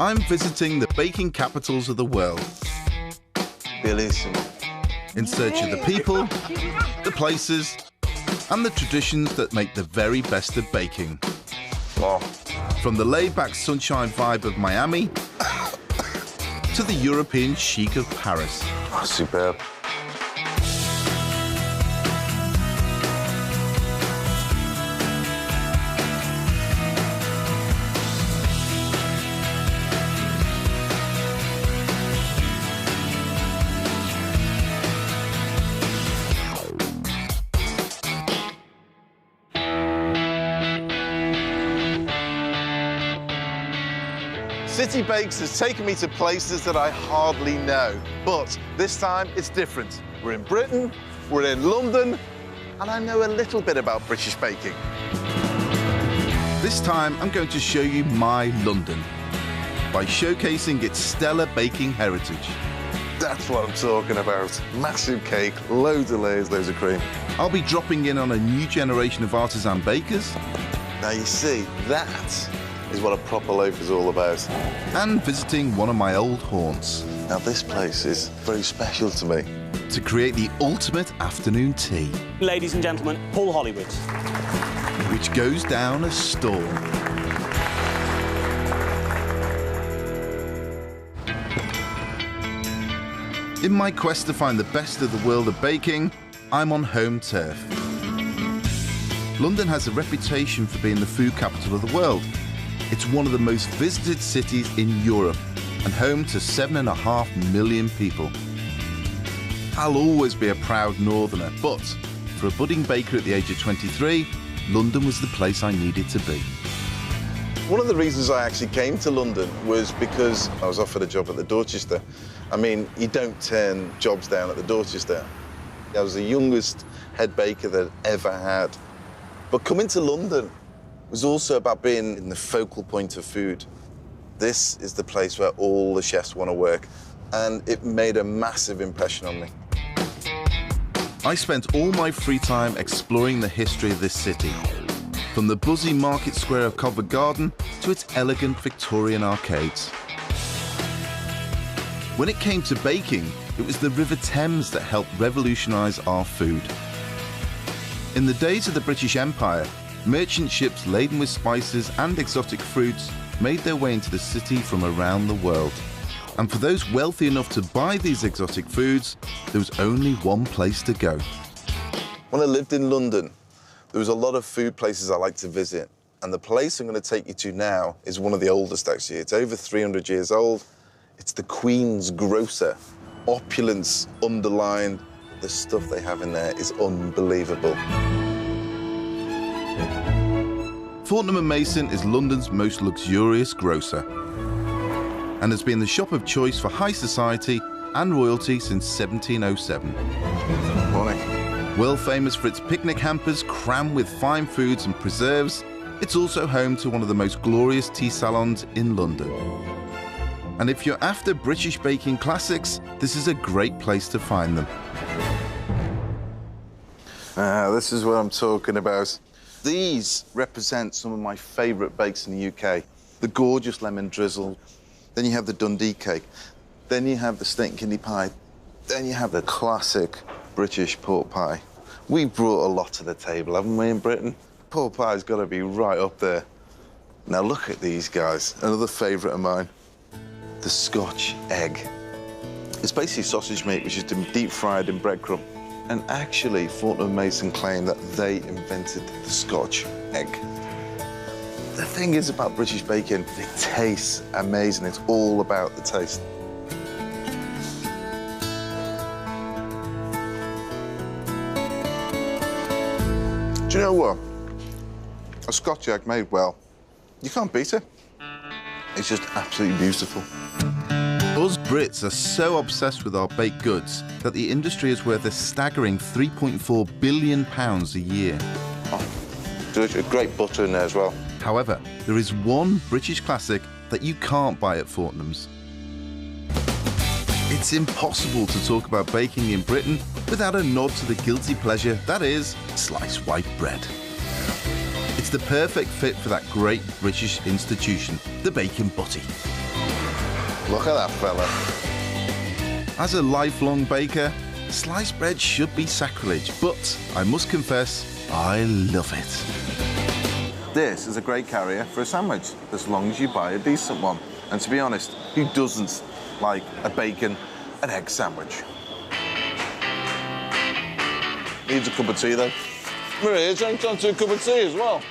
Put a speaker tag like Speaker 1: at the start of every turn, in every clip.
Speaker 1: I'm visiting the baking capitals of the world.
Speaker 2: Bellissimo.
Speaker 1: In search of the people, the places, and the traditions that make the very best of baking.
Speaker 2: Oh.
Speaker 1: From the laid-back sunshine vibe of Miami to the European chic of Paris.
Speaker 2: Oh, superb. City Bakes has taken me to places that I hardly know, but this time it's different. We're in Britain, we're in London, and I know a little bit about British baking.
Speaker 1: This time I'm going to show you my London by showcasing its stellar baking heritage.
Speaker 2: That's what I'm talking about. Massive cake, loads of layers, loads of cream.
Speaker 1: I'll be dropping in on a new generation of artisan bakers.
Speaker 2: Now you see, that is what a proper loaf is all about.
Speaker 1: And visiting one of my old haunts.
Speaker 2: Now this place is very special to me.
Speaker 1: To create the ultimate afternoon tea.
Speaker 3: Ladies and gentlemen, Paul Hollywood.
Speaker 1: Which goes down a storm. In my quest to find the best of the world of baking, I'm on home turf. London has a reputation for being the food capital of the world. It's one of the most visited cities in Europe and home to 7.5 million people. I'll always be a proud northerner, but for a budding baker at the age of 23, London was the place I needed to be.
Speaker 2: One of the reasons I actually came to London was because I was offered a job at the Dorchester. I mean, you don't turn jobs down at the Dorchester. I was the youngest head baker that I'd ever had. But coming to London was also about being in the focal point of food. This is the place where all the chefs want to work, and it made a massive impression on me.
Speaker 1: I spent all my free time exploring the history of this city, from the buzzy market square of Covent Garden to its elegant Victorian arcades. When it came to baking, it was the River Thames that helped revolutionise our food. In the days of the British Empire, merchant ships laden with spices and exotic fruits made their way into the city from around the world. And for those wealthy enough to buy these exotic foods, there was only one place to go.
Speaker 2: When I lived in London, there was a lot of food places I like to visit. And the place I'm going to take you to now is one of the oldest, actually. It's over 300 years old. It's the Queen's Grocer. Opulence underlined. The stuff they have in there is unbelievable.
Speaker 1: Fortnum & Mason is London's most luxurious grocer and has been the shop of choice for high society and royalty since 1707.
Speaker 2: Morning.
Speaker 1: World famous for its picnic hampers crammed with fine foods and preserves, it's also home to one of the most glorious tea salons in London. And if you're after British baking classics, this is a great place to find them.
Speaker 2: This is what I'm talking about. These represent some of my favourite bakes in the UK. The gorgeous lemon drizzle. Then you have the Dundee cake. Then you have the steak and kidney pie. Then you have the classic British pork pie. We brought a lot to the table, haven't we, in Britain? Pork pie's got to be right up there. Now look at these guys. Another favourite of mine. The Scotch egg. It's basically sausage meat which is deep fried in breadcrumb. And actually, Fortnum & Mason claim that they invented the Scotch egg. The thing is about British baking, it tastes amazing. It's all about the taste. Do you know what? A Scotch egg made well, you can't beat it. It's just absolutely beautiful.
Speaker 1: Us Brits are so obsessed with our baked goods that the industry is worth a staggering £3.4 billion a year.
Speaker 2: Oh, there's a great butter in there as well.
Speaker 1: However, there is one British classic that you can't buy at Fortnum's. It's impossible to talk about baking in Britain without a nod to the guilty pleasure that is sliced white bread. It's the perfect fit for that great British institution, the bacon butty.
Speaker 2: Look at that fella.
Speaker 1: As a lifelong baker, sliced bread should be sacrilege, but I must confess, I love it.
Speaker 2: This is a great carrier for a sandwich, as long as you buy a decent one. And to be honest, who doesn't like a bacon and egg sandwich? Needs a cup of tea, though. Maria, do you want to a cup of tea as well?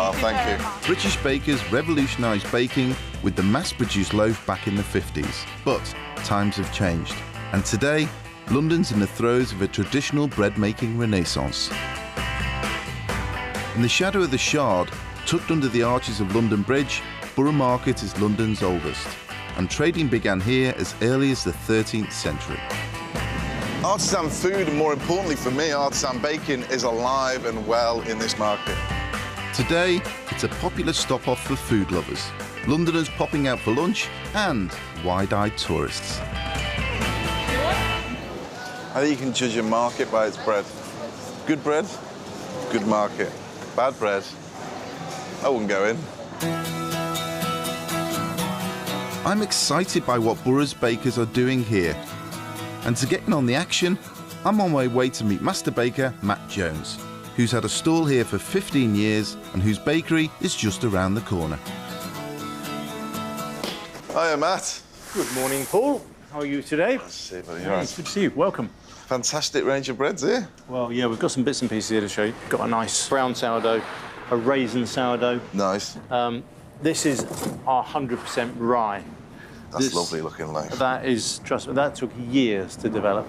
Speaker 2: Oh, thank you.
Speaker 1: British bakers revolutionised baking with the mass-produced loaf back in the 50s. But times have changed. And today, London's in the throes of a traditional bread-making renaissance. In the shadow of the Shard, tucked under the arches of London Bridge, Borough Market is London's oldest. And trading began here as early as the 13th century.
Speaker 2: Artisan food, and more importantly for me, artisan baking, is alive and well in this market.
Speaker 1: Today, it's a popular stop-off for food lovers, Londoners popping out for lunch, and wide-eyed tourists.
Speaker 2: I think you can judge a market by its bread. Good bread, good market. Bad bread, I wouldn't go in.
Speaker 1: I'm excited by what Borough's bakers are doing here. And to get in on the action, I'm on my way to meet master baker Matt Jones, who's had a stall here for 15 years and whose bakery is just around the corner.
Speaker 2: Hiya, Matt.
Speaker 4: Good morning, Paul. How are you today?
Speaker 2: Nice to see you, buddy.
Speaker 4: It's good to see you. Welcome.
Speaker 2: Fantastic range of breads here.
Speaker 4: Well, yeah, we've got some bits and pieces here to show you. Got a nice brown sourdough, a raisin sourdough.
Speaker 2: Nice.
Speaker 4: This is our 100% rye.
Speaker 2: That's lovely looking loaf.
Speaker 4: That is, trust me, that took years to develop.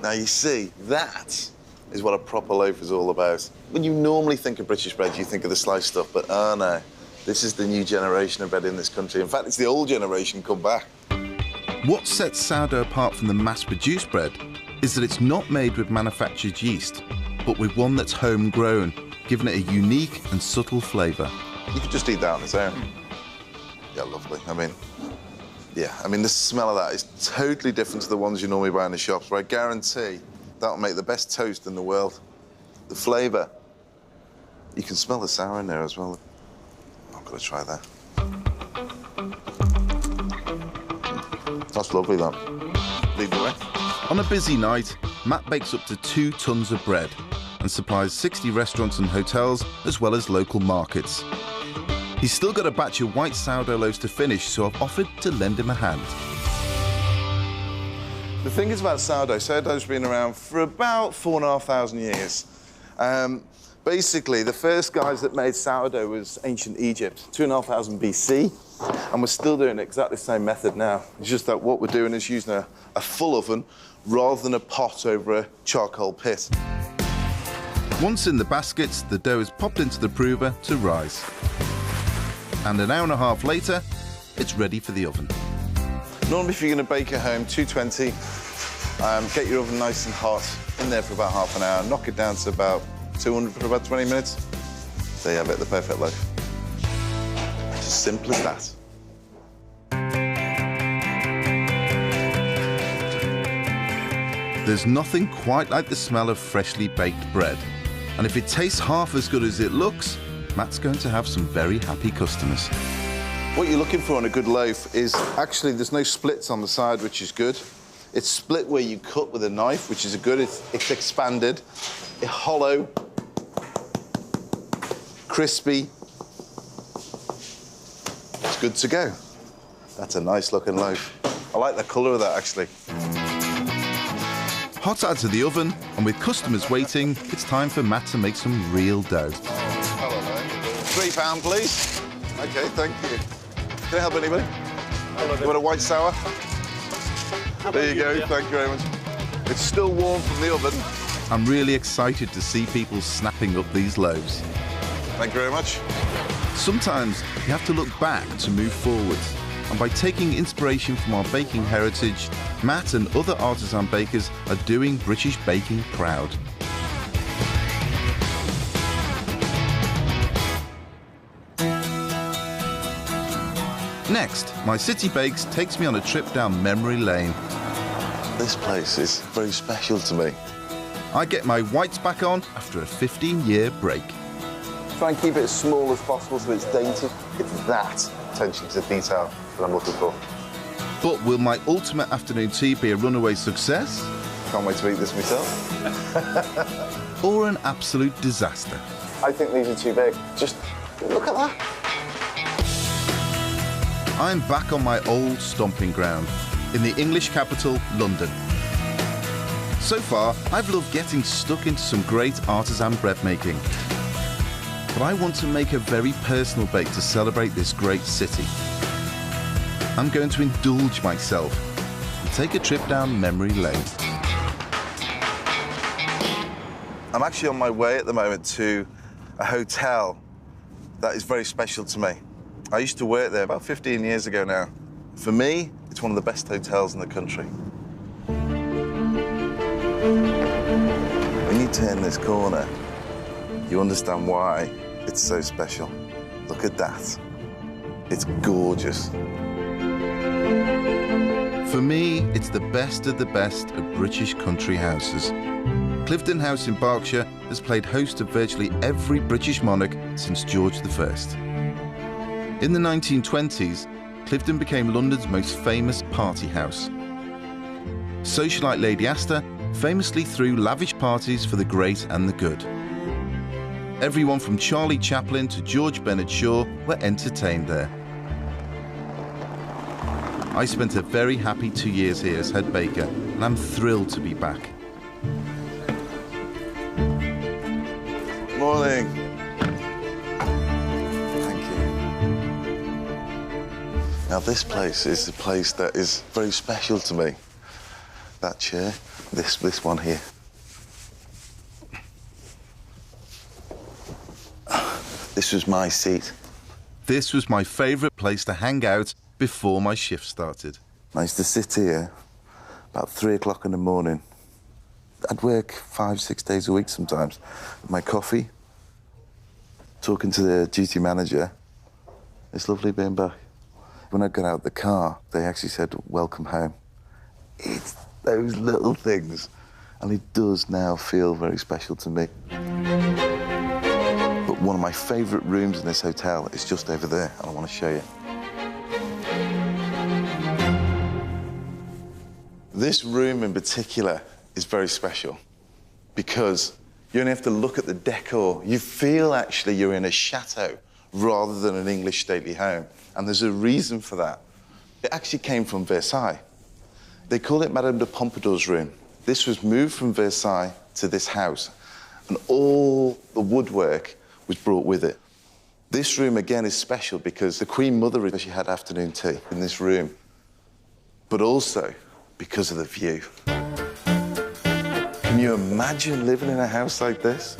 Speaker 2: Now, you see, that is what a proper loaf is all about. When you normally think of British bread, you think of the sliced stuff, but oh no, this is the new generation of bread in this country. In fact, it's the old generation come back.
Speaker 1: What sets sourdough apart from the mass-produced bread is that it's not made with manufactured yeast, but with one that's homegrown, giving it a unique and subtle flavour.
Speaker 2: You could just eat that on its own. Yeah, lovely. I mean, the smell of that is totally different to the ones you normally buy in the shops, where I guarantee that'll make the best toast in the world. The flavour. You can smell the sour in there as well. I've got to try that. That's lovely, that. Lead the way.
Speaker 1: On a busy night, Matt bakes up to 2 tons of bread and supplies 60 restaurants and hotels, as well as local markets. He's still got a batch of white sourdough loaves to finish, so I've offered to lend him a hand.
Speaker 2: The thing is about sourdough, sourdough's been around for about 4,500 years. Basically, the first guys that made sourdough was ancient Egypt, 2,500 BC, and we're still doing exactly the same method now. It's just that what we're doing is using a full oven rather than a pot over a charcoal pit.
Speaker 1: Once in the baskets, the dough is popped into the prover to rise. And an hour and a half later, it's ready for the oven.
Speaker 2: Normally, if you're going to bake at home, 220, get your oven nice and hot, in there for about half an hour, knock it down to about 200 for about 20 minutes. There you have it, the perfect loaf. It's as simple as that.
Speaker 1: There's nothing quite like the smell of freshly baked bread. And if it tastes half as good as it looks, Matt's going to have some very happy customers.
Speaker 2: What you're looking for on a good loaf is actually there's no splits on the side, which is good. It's split where you cut with a knife, which is good. It's expanded. It's hollow, crispy. It's good to go. That's a nice looking loaf. I like the colour of that, actually.
Speaker 1: Hot out of the oven, and with customers waiting, it's time for Matt to make some real dough.
Speaker 2: £3, please. OK, thank you. Can I help anybody? You want a white sour? There you go, thank you very much. It's still warm from the oven.
Speaker 1: I'm really excited to see people snapping up these loaves.
Speaker 2: Thank you very much.
Speaker 1: Sometimes you have to look back to move forwards. And by taking inspiration from our baking heritage, Matt and other artisan bakers are doing British baking proud. Next, my City Bakes takes me on a trip down memory lane.
Speaker 2: This place is very special to me.
Speaker 1: I get my whites back on after a 15-year break.
Speaker 2: Try and keep it as small as possible so it's dainty. It's that attention to detail that I'm looking for.
Speaker 1: But will my ultimate afternoon tea be a runaway success?
Speaker 2: Can't wait to eat this myself.
Speaker 1: Or an absolute disaster?
Speaker 2: I think these are too big. Just look at that.
Speaker 1: I'm back on my old stomping ground, in the English capital, London. So far, I've loved getting stuck into some great artisan bread making. But I want to make a very personal bake to celebrate this great city. I'm going to indulge myself and take a trip down memory lane.
Speaker 2: I'm actually on my way at the moment to a hotel that is very special to me. I used to work there about 15 years ago now. For me, it's one of the best hotels in the country. When you turn this corner, you understand why it's so special. Look at that. It's gorgeous.
Speaker 1: For me, it's the best of British country houses. Cliveden House in Berkshire has played host to virtually every British monarch since George I. In the 1920s, Cliveden became London's most famous party house. Socialite Lady Astor famously threw lavish parties for the great and the good. Everyone from Charlie Chaplin to George Bernard Shaw were entertained there. I spent a very happy 2 years here as head baker, and I'm thrilled to be back.
Speaker 2: Morning. Thank you. Now, this place is a place that is very special to me. That chair, this one here. This was my seat.
Speaker 1: This was my favourite place to hang out before my shift started.
Speaker 2: I used to sit here about 3 o'clock in the morning. I'd work 5, 6 days a week sometimes. With my coffee, talking to the duty manager. It's lovely being back. When I got out of the car, they actually said, "Welcome home." It's those little things. And it does now feel very special to me. But one of my favourite rooms in this hotel is just over there, and I want to show you. This room in particular is very special because you only have to look at the decor. You feel actually you're in a chateau rather than an English stately home. And there's a reason for that. It actually came from Versailles. They call it Madame de Pompadour's room. This was moved from Versailles to this house, and all the woodwork was brought with it. This room, again, is special because the Queen Mother, she had afternoon tea in this room, but also because of the view. Can you imagine living in a house like this?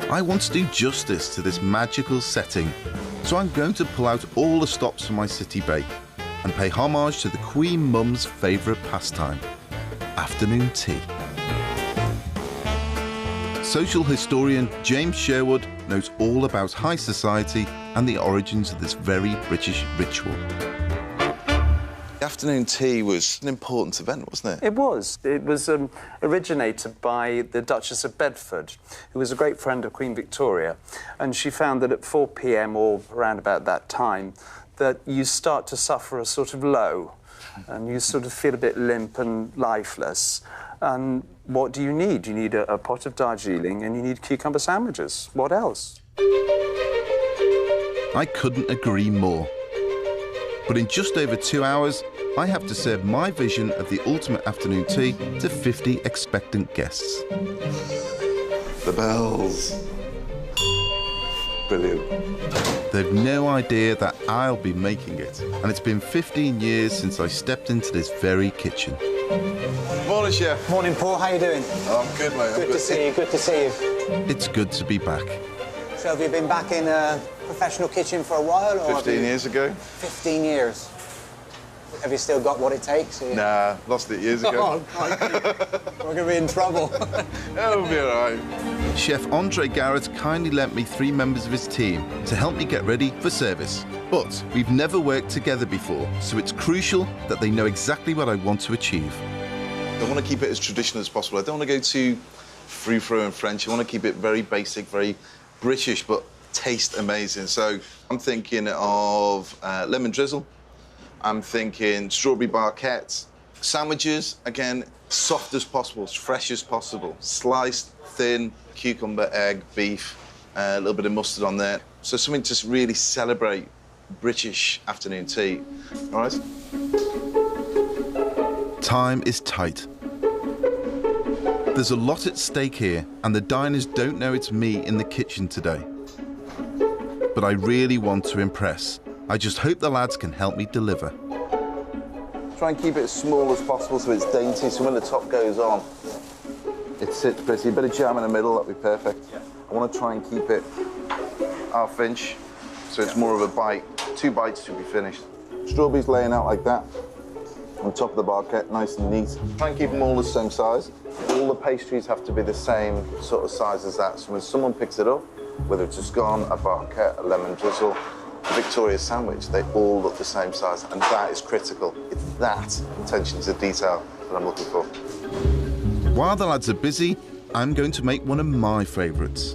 Speaker 1: I want to do justice to this magical setting, so I'm going to pull out all the stops from my city bake and pay homage to the Queen Mum's favourite pastime, afternoon tea. Social historian James Sherwood knows all about high society and the origins of this very British ritual.
Speaker 2: Afternoon tea was an important event, wasn't it?
Speaker 5: It was. It was originated by the Duchess of Bedford, who was a great friend of Queen Victoria. And she found that at 4 p.m. or around about that time, that you start to suffer a sort of low, and you sort of feel a bit limp and lifeless. And what do you need? You need a pot of Darjeeling and you need cucumber sandwiches. What else?
Speaker 1: I couldn't agree more. But in just over 2 hours, I have to serve my vision of the ultimate afternoon tea to 50 expectant guests.
Speaker 2: The bells. Brilliant.
Speaker 1: They've no idea that I'll be making it, and it's been 15 years since I stepped into this very kitchen.
Speaker 2: Morning, Chef.
Speaker 6: Morning, Paul. How you doing?
Speaker 2: Oh, I'm good, mate.
Speaker 6: Good to see you. Good to see you.
Speaker 1: It's good to be back.
Speaker 6: So, have you been back in a professional kitchen for a while? Or
Speaker 2: 15 years ago.
Speaker 6: 15 years. Have you still got what it takes?
Speaker 2: Nah, lost it years ago.
Speaker 6: Oh, crikey. We're going to be in trouble.
Speaker 2: It'll be all right.
Speaker 1: Chef Andre Garrett kindly lent me 3 members of his team to help me get ready for service. But we've never worked together before, so it's crucial that they know exactly what I want to achieve.
Speaker 2: I want to keep it as traditional as possible. I don't want to go too frou-frou and French. I want to keep it very basic, very British, but taste amazing. So I'm thinking of lemon drizzle. I'm thinking strawberry barquettes. Sandwiches, again, soft as possible, as fresh as possible. Sliced, thin, cucumber, egg, beef, a little bit of mustard on there. So something to really celebrate British afternoon tea. All right?
Speaker 1: Time is tight. There's a lot at stake here, and the diners don't know it's me in the kitchen today. But I really want to impress. I just hope the lads can help me deliver.
Speaker 2: Try and keep it as small as possible so it's dainty, so when the top goes on, it sits pretty. A bit of jam in the middle, that'd be perfect. Yeah. I want to try and keep it half-inch, so it's more of a bite. 2 bites to be finished. Strawberries laying out like that, on top of the barquette, nice and neat. Try and keep them all the same size. All the pastries have to be the same sort of size as that, so when someone picks it up, whether it's a scone, a barquette, a lemon drizzle, a Victoria sandwich, they all look the same size, and that is critical. It's that attention to detail that I'm looking for.
Speaker 1: While the lads are busy, I'm going to make one of my favourites.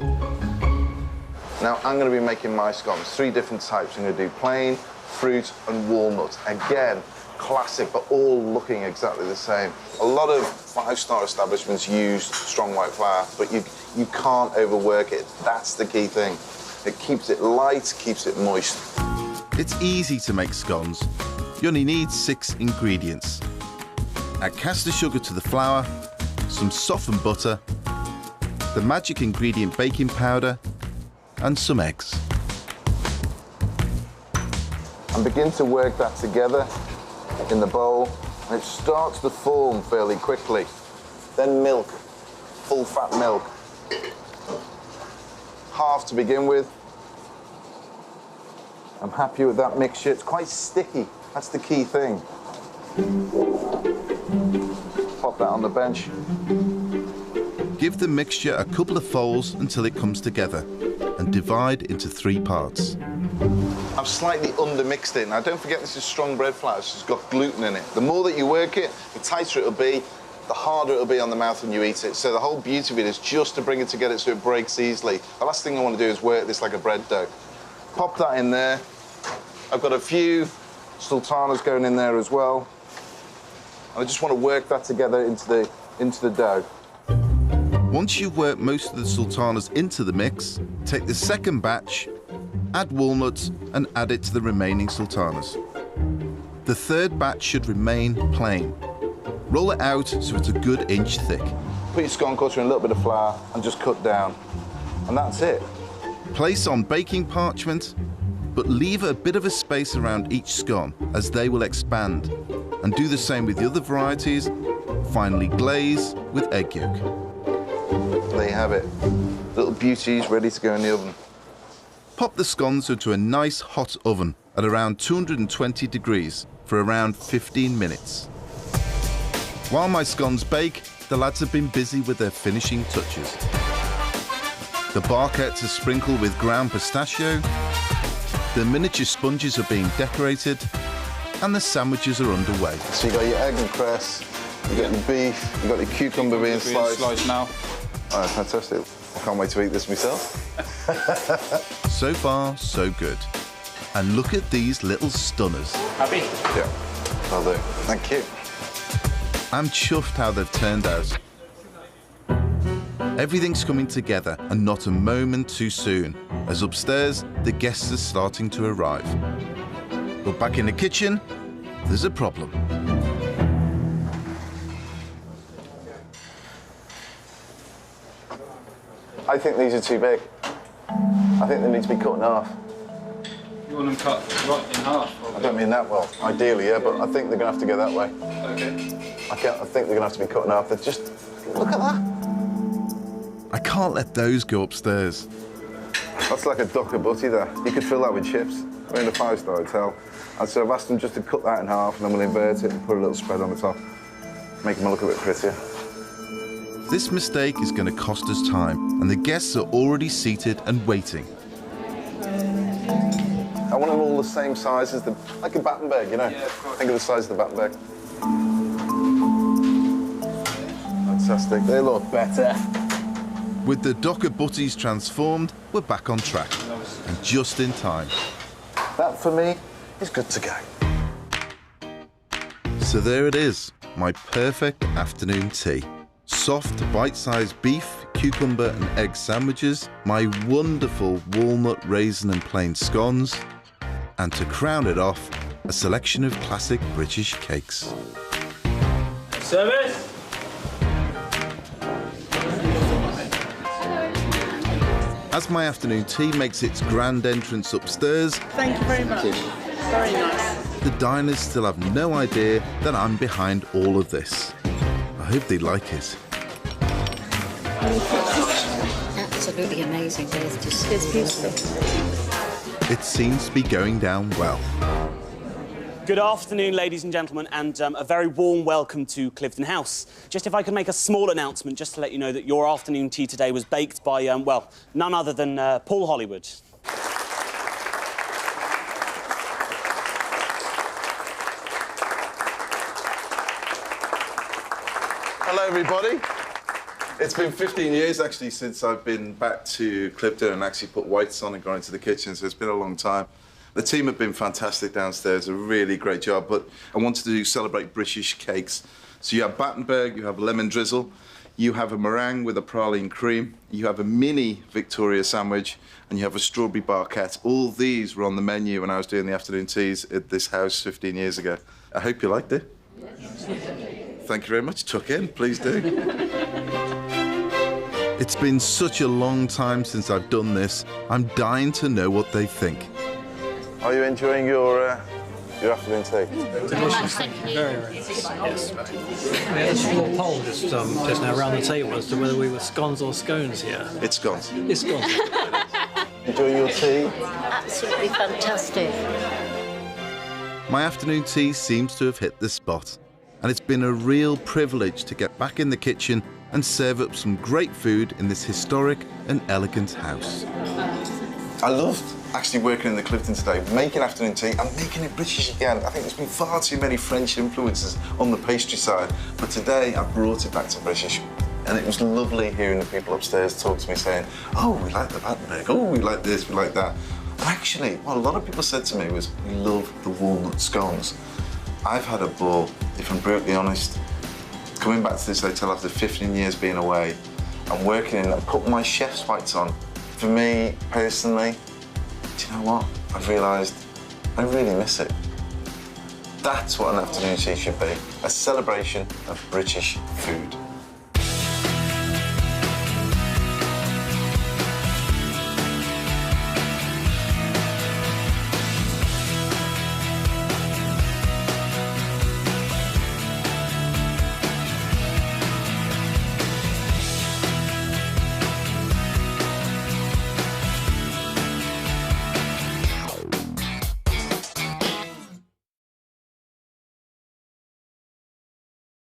Speaker 2: Now, I'm going to be making my scones, 3 different types. I'm going to do plain, fruit, and walnut. Again, classic, but all looking exactly the same. A lot of 5-star establishments use strong white flour, but you can't overwork it. That's the key thing. It keeps it light, keeps it moist.
Speaker 1: It's easy to make scones. You only need 6 ingredients. Add caster sugar to the flour, some softened butter, the magic ingredient baking powder, and some eggs.
Speaker 2: And begin to work that together in the bowl. And it starts to form fairly quickly. Then milk, full fat milk. Half to begin with. I'm happy with that mixture. It's quite sticky. That's the key thing. Pop that on the bench.
Speaker 1: Give the mixture a couple of folds until it comes together and divide into 3 parts.
Speaker 2: I've slightly undermixed it. Now, don't forget this is strong bread flour, so it's got gluten in it. The more that you work it, the tighter it'll be, the harder it'll be on the mouth when you eat it. So the whole beauty of it is just to bring it together so it breaks easily. The last thing I want to do is work this like a bread dough. Pop that in there. I've got a few sultanas going in there as well. And I just want to work that together into the dough.
Speaker 1: Once you've worked most of the sultanas into the mix, take the second batch, add walnuts, and add it to the remaining sultanas. The third batch should remain plain. Roll it out so it's a good inch thick.
Speaker 2: Put your scone cutter in a little bit of flour and just cut down. And that's it.
Speaker 1: Place on baking parchment, but leave a bit of a space around each scone as they will expand. And do the same with the other varieties. Finally glaze with egg yolk.
Speaker 2: There you have it. Little beauties ready to go in the oven.
Speaker 1: Pop the scones into a nice hot oven at around 220 degrees for around 15 minutes. While my scones bake, the lads have been busy with their finishing touches. The barquettes are sprinkled with ground pistachio, the miniature sponges are being decorated, and the sandwiches are underway.
Speaker 2: So you got your egg and cress, you got your beef, you got your cucumber being sliced.
Speaker 4: Now.
Speaker 2: Oh, fantastic. I can't wait to eat this myself.
Speaker 1: So far, so good. And look at these little stunners.
Speaker 3: Happy?
Speaker 2: Yeah, I'll do. Thank you.
Speaker 1: I'm chuffed how they've turned out. Everything's coming together and not a moment too soon, as upstairs, the guests are starting to arrive. But back in the kitchen, there's a problem.
Speaker 2: I think these are too big. I think they need to be cut in half.
Speaker 4: You want them cut right in half?
Speaker 2: I don't mean that well. Ideally, yeah, but I think they're going to have to go that way.
Speaker 4: Okay.
Speaker 2: I think they're going to have to be cut in half. They're just... Look at that.
Speaker 1: I can't let those go upstairs.
Speaker 2: That's like a dock of butty there. You could fill that with chips. We're in a 5-star hotel. And so I've asked them just to cut that in half, and then we'll invert it and put a little spread on the top. Make them look a bit prettier.
Speaker 1: This mistake is going to cost us time, and the guests are already seated and waiting.
Speaker 2: I want them all the same size as like a Battenberg, you know?
Speaker 4: Yeah, of course.
Speaker 2: Think of the size of the Battenberg. Fantastic. They look better.
Speaker 1: With the docker butties transformed, we're back on track, and just in time.
Speaker 2: That, for me, is good to go.
Speaker 1: So there it is, my perfect afternoon tea. Soft, bite-sized beef, cucumber and egg sandwiches, my wonderful walnut, raisin and plain scones, and to crown it off, a selection of classic British cakes.
Speaker 3: Service!
Speaker 1: As my afternoon tea makes its grand entrance upstairs,
Speaker 7: Thank you very much. Very nice.
Speaker 1: the diners still have no idea that I'm behind all of this. I hope they like it.
Speaker 8: Absolutely amazing. It's beautiful.
Speaker 1: It seems to be going down well.
Speaker 3: Good afternoon, ladies and gentlemen, and a very warm welcome to Cliveden House. Just if I could make a small announcement, just to let you know that your afternoon tea today was baked by, well, none other than Paul Hollywood.
Speaker 2: Hello, everybody. It's been 15 years, actually, since I've been back to Cliveden and actually put whites on and gone into the kitchen, so it's been a long time. The team have been fantastic downstairs, a really great job, but I wanted to celebrate British cakes. So you have Battenberg, you have lemon drizzle, you have a meringue with a praline cream, you have a mini Victoria sandwich, and you have a strawberry barquette. All these were on the menu when I was doing the afternoon teas at this house 15 years ago. I hope you liked it. Thank you very much. Tuck in, please do.
Speaker 1: It's been such a long time since I've done this. I'm dying to know what they think.
Speaker 2: Are you enjoying your afternoon tea?
Speaker 9: Delicious. Very, very nice. Yes. We had a small poll just now around the table as to whether we were scones or scones here.
Speaker 2: It's scones.
Speaker 9: It's scones.
Speaker 2: Enjoying your tea?
Speaker 8: Absolutely fantastic.
Speaker 1: My afternoon tea seems to have hit the spot, and it's been a real privilege to get back in the kitchen and serve up some great food in this historic and elegant house.
Speaker 2: I loved actually working in the Cliveden today, making afternoon tea and making it British again. I think there's been far too many French influences on the pastry side, but today I brought it back to British. And it was lovely hearing the people upstairs talk to me saying, oh, we like the Battenberg, oh, we like this, we like that. And actually, what a lot of people said to me was, we love the walnut scones. I've had a ball, if I'm brutally honest, coming back to this hotel after 15 years being away and working in and putting my chef's whites on. For me, personally, do you know what? I've realised I really miss it. That's what an afternoon tea should be, a celebration of British food.